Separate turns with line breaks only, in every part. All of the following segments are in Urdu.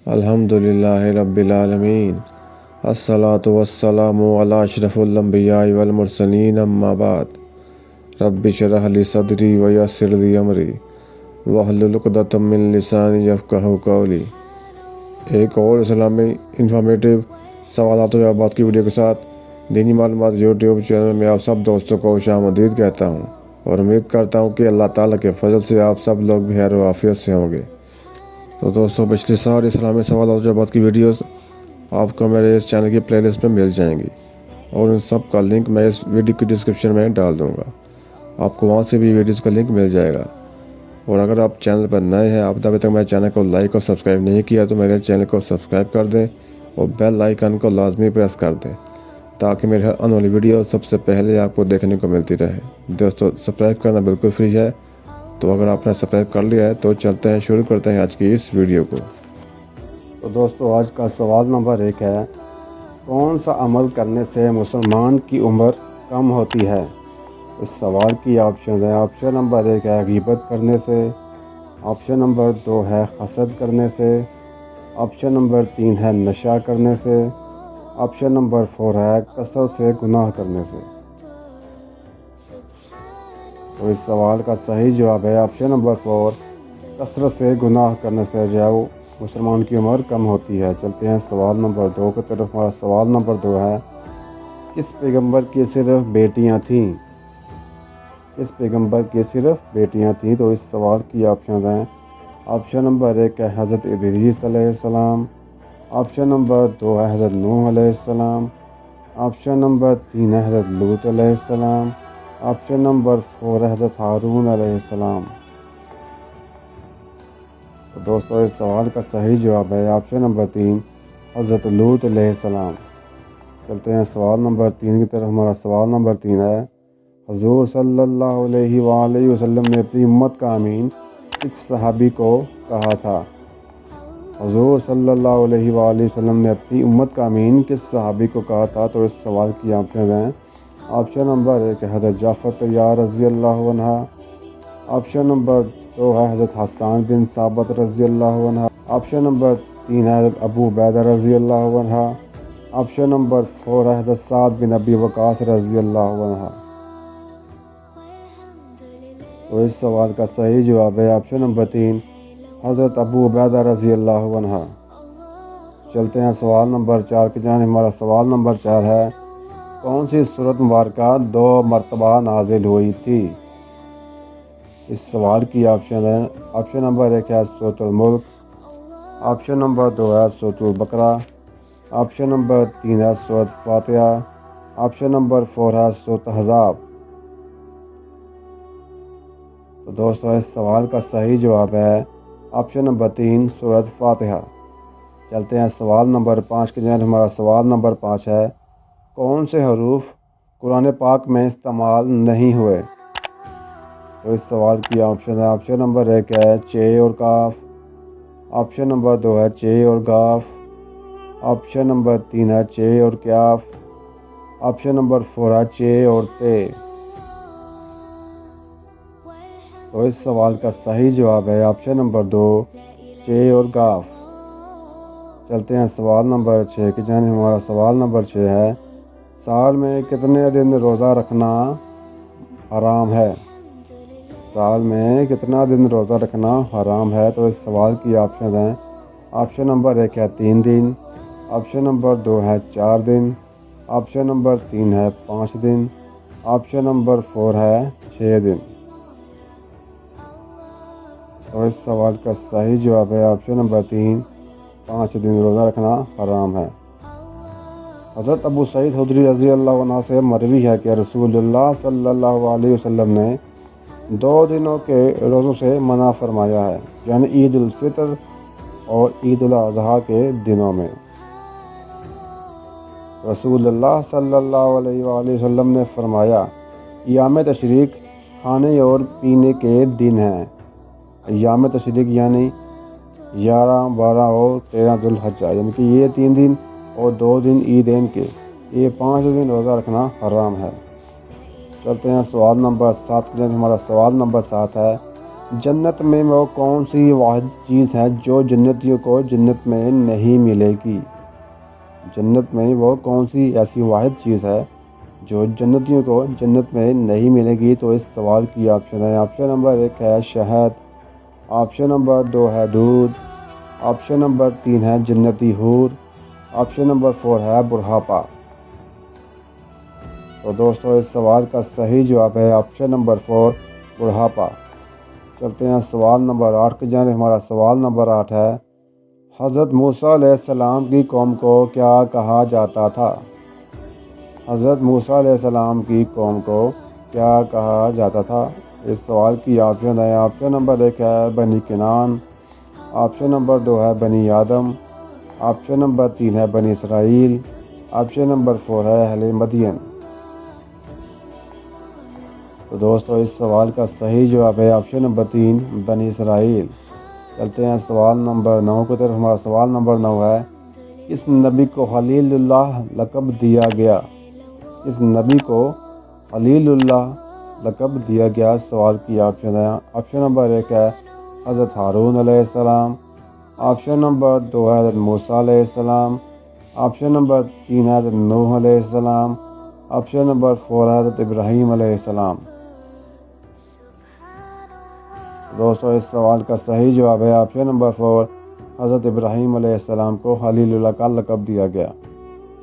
الحمدللہ رب العالمین، الصلاۃ والسلام علی اشرف الانبیاء والمرسلین، اما بعد، رب اشرح لی صدری ویسر لی امری واحلل عقدۃ من لسانی یفقہوا قولی۔ ایک اور اسلامی انفارمیٹیو سوالات و جوابات کی ویڈیو کے ساتھ دینی معلومات یوٹیوب چینل میں آپ سب دوستوں کو خوش آمدید کہتا ہوں اور امید کرتا ہوں کہ اللہ تعالیٰ کے فضل سے آپ سب لوگ بخیر و عافیت سے ہوں گے۔ تو دوستوں، پچھلی ساری اسلامی سوالات و جوابات کی ویڈیوز آپ کو میرے اس چینل کی پلے لسٹ میں مل جائیں گی اور ان سب کا لنک میں اس ویڈیو کی ڈسکرپشن میں ڈال دوں گا، آپ کو وہاں سے بھی ویڈیوز کا لنک مل جائے گا۔ اور اگر آپ چینل پر نئے ہیں، آپ نے ابھی تک میرے چینل کو لائک اور سبسکرائب نہیں کیا تو میرے چینل کو سبسکرائب کر دیں اور بیل آئیکن کو لازمی پریس کر دیں تاکہ میری ہر آنے والی ویڈیو سب سے پہلے آپ کو دیکھنے کو ملتی رہے۔ دوستوں، سبسکرائب کرنا بالکل فری ہے، تو اگر آپ نے سبسکرائب کر لیا ہے تو چلتے ہیں، شروع کرتے ہیں آج کی اس ویڈیو کو۔
تو دوستو، آج کا سوال نمبر 1 ہے، کون سا عمل کرنے سے مسلمان کی عمر کم ہوتی ہے؟ اس سوال کی آپشنز ہیں۔ آپشن نمبر 1 ہے غیبت کرنے سے، آپشن نمبر 2 ہے حسد کرنے سے، آپشن نمبر 3 ہے نشہ کرنے سے، آپشن نمبر 4 ہے کثرت سے گناہ کرنے سے۔ تو اس سوال کا صحیح جواب ہے آپشن نمبر 4، کثرت سے گناہ کرنے سے جو ہے وہ مسلمان کی عمر کم ہوتی ہے۔ چلتے ہیں سوال نمبر 2 کی طرف۔ ہمارا سوال نمبر 2 ہے، کس پیغمبر کی صرف بیٹیاں تھیں؟ کس پیغمبر کی صرف بیٹیاں تھیں؟ تو اس سوال کی آپشنز ہیں۔ آپشن نمبر 1 ہے حضرت ادریس علیہ السلام، آپشن نمبر 2 ہے حضرت نوح علیہ السلام، آپشن نمبر 3 ہے حضرت لوط علیہ السلام، آپشن نمبر 4 ہے حضرت ہارون علیہ السلام۔ تو دوستو، اس سوال کا صحیح جواب ہے آپشن نمبر 3، حضرت لوط علیہ السلام۔ چلتے ہیں سوال نمبر 3 کی طرف۔ ہمارا سوال نمبر 3 ہے، حضور صلی اللہ علیہ وآلہ وسلم نے اپنی امت کا امین کس صحابی کو کہا تھا؟ حضور صلی اللہ علیہ وآلہ وسلم نے اپنی امت کا امین کس صحابی کو کہا تھا؟ تو اس سوال کی آپشنز ہیں۔ آپشن نمبر 1 ہے حضرت جعفر طیار رضی اللہ عنہ، آپشن نمبر 2 ہے حضرت حسان بن ثابت رضی اللہ عنہ، آپشن نمبر 3 ہے حضرت ابو عبیدہ رضی اللہ عنہ، آپشن نمبر 4 ہے حضرت سعد بن ابی وقاص رضی اللہ عنہ۔ تو اس سوال کا صحیح جواب ہے آپشن نمبر 3، حضرت ابو عبیدہ رضی اللہ عنہ۔ چلتے ہیں سوال نمبر 4 کی جانب۔ ہمارا سوال نمبر 4 ہے، کون سی سورۃ مبارکہ 2 مرتبہ نازل ہوئی تھی؟ اس سوال کی آپشن ہے۔ آپشن نمبر 1 ہے سورۃ الملک، آپشن نمبر 2 ہے سورۃ البقرہ، آپشن نمبر 3 ہے سورۃ فاتحہ، آپشن نمبر 4 ہے سورۃ احزاب۔ تو دوستو، اس سوال کا صحیح جواب ہے آپشن نمبر 3، سورۃ فاتحہ۔ چلتے ہیں سوال نمبر 5 کی جانب۔ ہمارا سوال نمبر 5 ہے، کون سے حروف قرآن پاک میں استعمال نہیں ہوئے؟ تو اس سوال کی آپشن ہے۔ آپشن نمبر 1 ہے چ اور کاف، آپشن نمبر 2 ہے چ اور گاف، آپشن نمبر 3 ہے چ اور کیاف، آپشن نمبر 4 ہے چ اور تے۔ تو اس سوال کا صحیح جواب ہے آپشن نمبر 2، چ اور گاف۔ چلتے ہیں سوال نمبر 6 کی جانب۔ ہمارا سوال نمبر 6 ہے، سال میں کتنے دن روزہ رکھنا حرام ہے؟ سال میں کتنا دن روزہ رکھنا حرام ہے؟ تو اس سوال کی آپشن ہیں۔ آپشن نمبر 1 ہے 3 دن، آپشن نمبر 2 ہے 4 دن، آپشن نمبر 3 ہے 5 دن، آپشن نمبر 4 ہے 6 دن۔ تو اس سوال کا صحیح جواب ہے آپشن نمبر 3، 5 دن روزہ رکھنا حرام ہے۔ حضرت ابو سعید خدری رضی اللہ عنہ سے مروی ہے کہ رسول اللہ صلی اللہ علیہ وسلم نے 2 دنوں کے روزوں سے منع فرمایا ہے، یعنی عید الفطر اور عید الاضحیٰ کے دنوں میں۔ رسول اللہ صلی اللہ علیہ وآلہ وسلم نے فرمایا، ایام تشریق کھانے اور پینے کے دن ہیں۔ ایام تشریق یعنی 11، 12 اور 13 ذوالحجہ، یعنی کہ یہ 3 دن اور 2 دن عیدین کے، یہ 5 دن روزہ رکھنا حرام ہے۔ چلتے ہیں سوال نمبر 7 کے لیے۔ ہمارا سوال نمبر 7 ہے، جنت میں وہ کون سی واحد چیز ہے جو جنتیوں کو جنت میں نہیں ملے گی؟ جنت میں وہ کون سی ایسی واحد چیز ہے جو جنتیوں کو جنت میں نہیں ملے گی؟ تو اس سوال کی آپشن ہے، آپشن نمبر 1 ہے شہد، آپشن نمبر 2 ہے دودھ، آپشن نمبر 3 ہے جنتی حور، آپشن نمبر 4 ہے بڑھاپا۔ تو دوستو اس سوال کا صحیح جواب ہے آپشن نمبر 4 بڑھاپا۔ چلتے ہیں سوال نمبر 8 کی جانب۔ ہمارا سوال نمبر 8 ہے، حضرت موسیٰ علیہ السلام کی قوم کو کیا کہا جاتا تھا؟ حضرت موسیٰ علیہ السلام کی قوم کو کیا کہا جاتا تھا؟ اس سوال کی آپشن ہے، آپشن نمبر 1 ہے بنی کنعان، آپشن نمبر 2 ہے بنی آدم، آپشن نمبر 3 ہے بنی اسرائیل، آپشن نمبر 4 ہے اہل مدین۔ تو دوستو اس سوال کا صحیح جواب ہے آپشن نمبر 3 بنی اسرائیل۔ چلتے ہیں سوال نمبر 9 کی طرف۔ ہمارا سوال نمبر 9 ہے، کس نبی کو خلیل اللہ لقب دیا گیا؟ کس نبی کو خلیل اللہ لقب دیا گیا؟ اس سوال کی آپشن ہے، آپشن نمبر 1 ہے حضرت ہارون علیہ السلام، آپشن نمبر 2 ہے حضرت موسیٰ علیہ السلام، آپشن نمبر 3 ہے حضرت نوح علیہ السلام، آپشن نمبر 4 ہے حضرت ابراہیم علیہ السلام۔ دوستو اس سوال کا صحیح جواب ہے آپشن نمبر 4 حضرت ابراہیم علیہ السلام کو خلیل اللہ کا لقب دیا گیا۔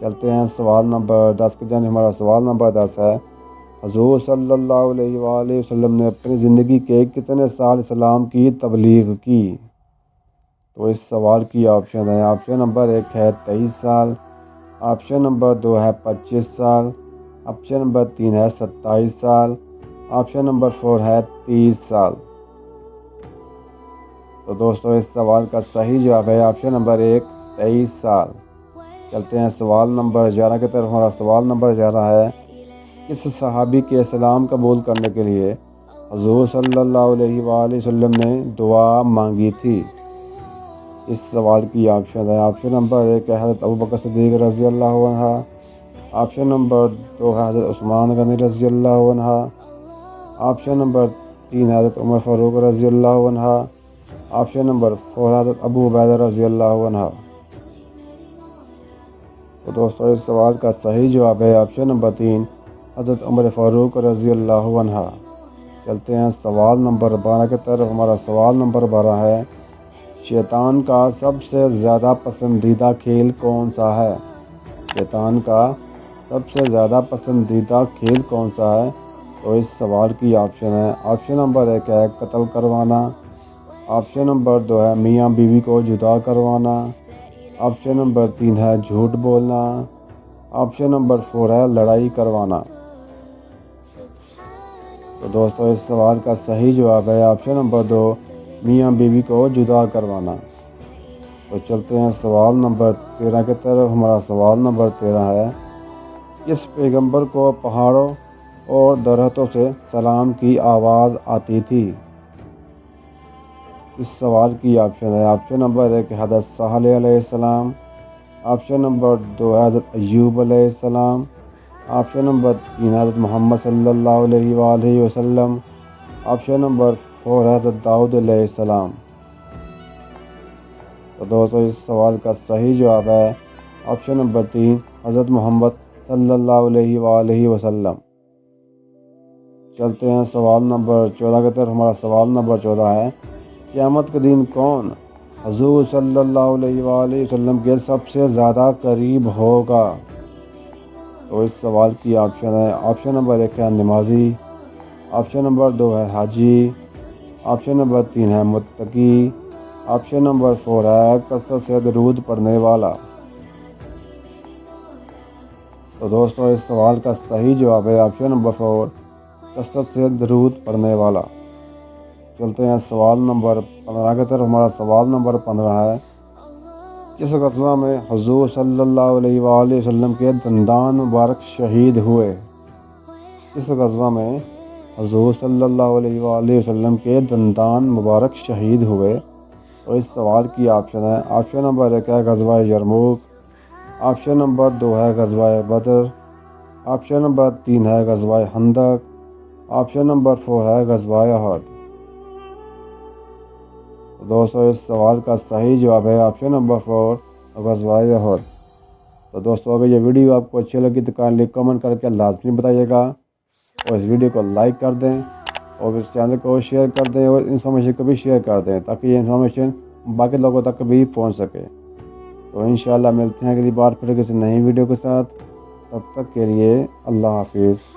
چلتے ہیں سوال نمبر 10 کی جانب۔ ہمارا سوال نمبر 10 ہے، حضور صلی اللہ علیہ وآلہ وسلم نے اپنی زندگی کے کتنے سال اسلام کی تبلیغ کی؟ تو اس سوال کی آپشن ہے، آپشن نمبر 1 ہے 23 سال، آپشن نمبر 2 ہے 25 سال، آپشن نمبر 3 ہے 27 سال، آپشن نمبر 4 ہے 30 سال۔ تو دوستو اس سوال کا صحیح جواب ہے آپشن نمبر 1 23 سال۔ چلتے ہیں سوال نمبر 11 کی طرف۔ ہمارا سوال نمبر 11 ہے، کس صحابی کے اسلام قبول کرنے کے لیے حضور صلی اللہ علیہ وآلہ وسلم نے دعا مانگی تھی؟ اس سوال کی آپشن ہے، آپشن نمبر 1 ہے حضرت ابوبکر صدیق رضی اللہ عنہ، آپشن نمبر 2 ہے حضرت عثمان غنی رضی اللہ عنہ، آپشن نمبر 3 ہے حضرت عمر فاروق رضی اللہ عنہ، آپشن نمبر 4 ہے حضرت ابو عبیدہ رضی اللہ عنہ۔ تو دوستو اس سوال کا صحیح جواب ہے آپشن نمبر 3 حضرت عمر فاروق رضی اللہ عنہ۔ چلتے ہیں سوال نمبر 12 کی طرف۔ ہمارا سوال نمبر 12 ہے، شیطان کا سب سے زیادہ پسندیدہ کھیل کون سا ہے؟ شیطان کا سب سے زیادہ پسندیدہ کھیل کون سا ہے؟ تو اس سوال کی آپشن ہے، آپشن نمبر 1 ہے قتل کروانا، آپشن نمبر 2 ہے میاں بیوی کو جدا کروانا، آپشن نمبر 3 ہے جھوٹ بولنا، آپشن نمبر 4 ہے لڑائی کروانا۔ تو دوستو اس سوال کا صحیح جواب ہے آپشن نمبر 2 میاں بیوی کو جدا کروانا۔ تو چلتے ہیں سوال نمبر 13 کی طرف۔ ہمارا سوال نمبر 13 ہے، کس پیغمبر کو پہاڑوں اور درختوں سے سلام کی آواز آتی تھی؟ اس سوال کی آپشن ہے، آپشن نمبر 1 حضرت صالح علیہ السلام، آپشن نمبر 2 حضرت ایوب علیہ السلام، آپشن نمبر 3 حضرت محمد صلی اللہ علیہ وآلہ وسلم، آپشن نمبر 4 حضرت داؤد علیہ السلام۔ تو دوستو اس سوال کا صحیح جواب ہے آپشن نمبر 3 حضرت محمد صلی اللہ علیہ وآلہ وسلم۔ چلتے ہیں سوال نمبر 14 کی طرف۔ ہمارا سوال نمبر 14 ہے، قیامت کے دن کون حضور صلی اللہ علیہ وآلہ وسلم کے سب سے زیادہ قریب ہوگا؟ تو اس سوال کی آپشن ہے، آپشن نمبر 1 ہے نمازی، آپشن نمبر 2 ہے حاجی، آپشن نمبر 3 ہے متقی، آپشن نمبر 4 ہے کثرت سے درود پڑھنے والا۔ تو دوستو اس سوال کا صحیح جواب ہے آپشن نمبر 4 کثرت سے درود پڑھنے والا۔ چلتے ہیں سوال نمبر 15 کی طرف۔ ہمارا سوال نمبر 15 ہے، کس غزوہ میں حضور صلی اللہ علیہ وآلہ وسلم کے دندان مبارک شہید ہوئے؟ کس غزوہ میں حضور صلی اللہ علیہ وآلہ وسلم کے دندان مبارک شہید ہوئے؟ اور اس سوال کی آپشن ہے، آپشن نمبر 1 ہے غزوہ یرموک، آپشن نمبر 2 ہے غزوہ بدر، آپشن نمبر 3 ہے غزوہ خندق، آپشن نمبر 4 ہے غزوہ احد۔ تو دوستو اس سوال کا صحیح جواب ہے آپشن نمبر 4 غزوہ احد۔ تو دوستو اگر یہ ویڈیو آپ کو اچھی لگی تو کائنڈلی کمنٹ کر کے لازمی بتائیے گا، اور اس ویڈیو کو لائک کر دیں اور اس چینل کو شیئر کر دیں اور انفارمیشن کو بھی شیئر کر دیں تاکہ یہ انفارمیشن باقی لوگوں تک بھی پہنچ سکے۔ تو انشاءاللہ ملتے ہیں اگلی بار پھر کسی نئی ویڈیو کے ساتھ، تب تک کے لیے اللہ حافظ۔